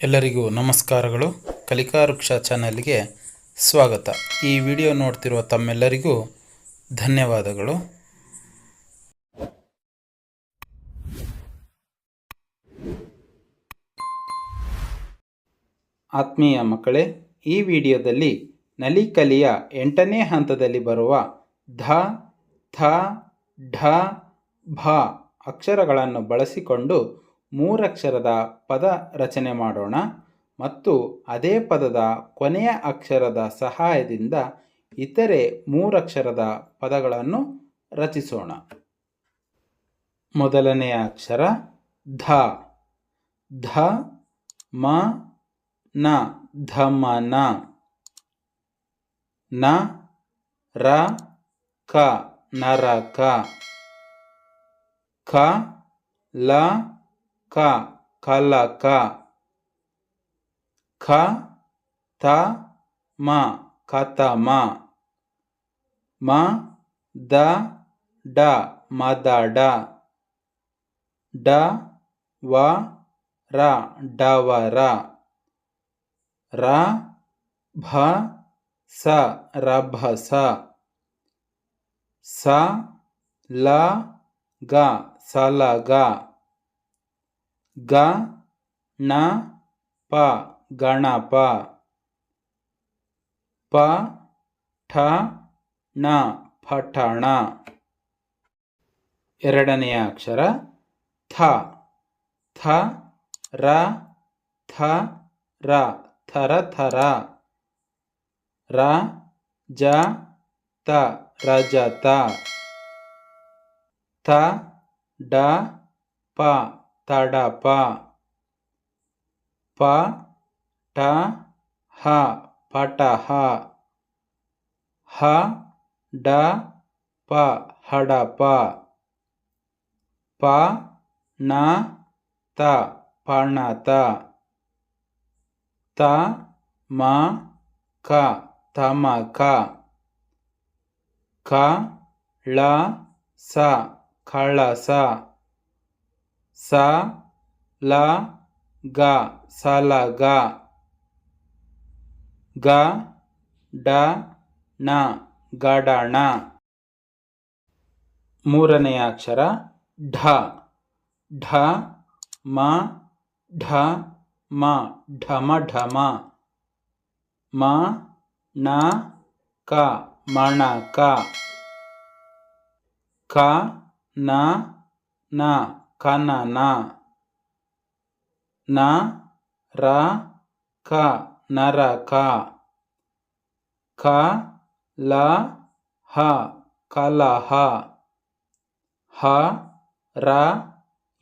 ಎಲ್ಲರಿಗೂ ನಮಸ್ಕಾರಗಳು. ಕಲಿಕಾ ವೃಕ್ಷ ಚಾನಲ್ಗೆ ಸ್ವಾಗತ. ಈ ವಿಡಿಯೋ ನೋಡ್ತಿರುವ ತಮ್ಮೆಲ್ಲರಿಗೂ ಧನ್ಯವಾದಗಳು. ಆತ್ಮೀಯ ಮಕ್ಕಳೇ, ಈ ವಿಡಿಯೋದಲ್ಲಿ ನಲಿಕಲಿಯ 8ನೇ ಹಂತದಲ್ಲಿ ಬರುವ ಧ, ಥ, ಢ, ಭ ಅಕ್ಷರಗಳನ್ನು ಬಳಸಿಕೊಂಡು 3 ಅಕ್ಷರದ ಪದ ರಚನೆ ಮಾಡೋಣ ಮತ್ತು ಅದೇ ಪದದ ಕೊನೆಯ ಅಕ್ಷರದ ಸಹಾಯದಿಂದ ಇತರೆ 3 ಅಕ್ಷರದ ಪದಗಳನ್ನು ರಚಿಸೋಣ. ಮೊದಲನೆಯ ಅಕ್ಷರ ಧ. ಧ ಮ ನ ಧಮನ. ನ ರ ಕ ನರಕ. ಕ ಲ ಕ ಕಲಕ. ಖ ತ ಮ ಕತಮ. ಮ ದ ಡ ಮದಡ. ಡ ವ ರ ಡವರ. ರ ಭ ಸ ರಭಸ. ಸ ಲ ಗ ಸಲಗ. ಗ ಣ ಪ ಗಣಪ. ಪ ಠ ಣ ಪಠಣ. ಎರಡನೆಯ ಅಕ್ಷರ ಥ. ಥ ರ ಥ ರ ಥರಥರ. ರ ಜ ತ ರಜತ. ತ ಡ ಪ ತಡಪ. ಪ ಟ ಹ ಪಟಹ. ಹ ಡ ಪ ಹಡಪ. ಪ ಣ ತ ಪಣತ. ತ ಮ ಕ ತಮಕ. ಕ ಳ ಸ ಕಳಸ. ಸ ಲ ಗ ಸಲಗ. ಗ ಡ ಣ ಗಡಣ. ಮೂರನೆಯ ಅಕ್ಷರ ಢ. ಢ ಮ ಢ ಮ ಢಮ ಢಮ. ಮ ಣ ಕ ಮಣಕ. ಕ ನ ನ ಕನನ. ನ ರ ಕ ನರಕ. ಕ ಲ ಹ ಕಲಹ. ಹ ರ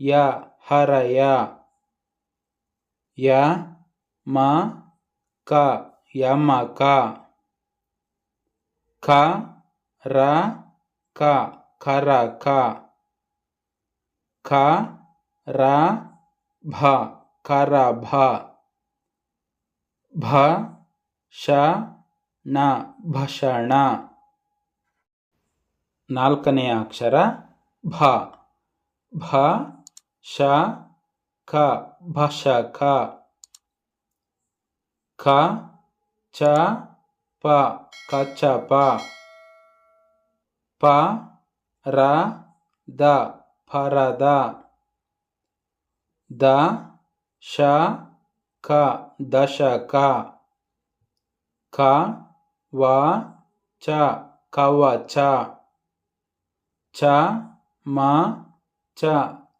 ಯ ಹರಯ. ಯ ಮ ಕ ಯಮಕ. ಕ ರ ಕ ಕರಕ. ಕ ರ ಭ ಕರಭ. ಭ ಶ ಣ ಭಷಣ. ನಾಲ್ಕನೆಯ ಅಕ್ಷರ ಭ. ಭ ಶ ಕ ಭಷಕ. ಖ ಚ ಪ ಕಚಪ. ಪ ರ ದ ಪರದ. ದ ಶ ಕ ದಶಕ. ಕ ವ ಚ ಕವಚ. ಚ ಮ ಚ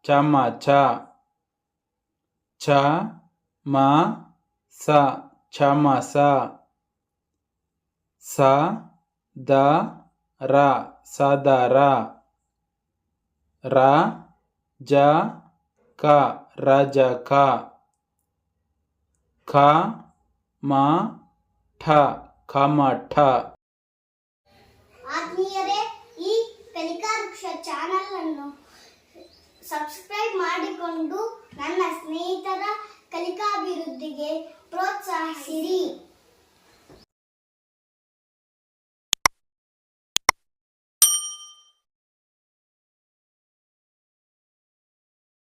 ಚಮಚ. ಚ ಮ ಸ ಚಮಸ. ಸ ದ ರ ಸದರ. ರ ಜ ಕ ರಜಕ. ಕ ಮ ಠ ಕಮಠ. ಆತ್ಮೀಯರೇ, ಈ ಕಲಿಕಾ ವೃಕ್ಷ ಚಾನಲ್ ಅನ್ನು ಸಬ್ಸ್ಕ್ರೈಬ್ ಮಾಡಿಕೊಂಡು ನನ್ನ ಸ್ನೇಹಿತರ ಕಲಿಕಾಭಿವೃದ್ಧಿಗೆ ಪ್ರೋತ್ಸಾಹಿಸಿರಿ.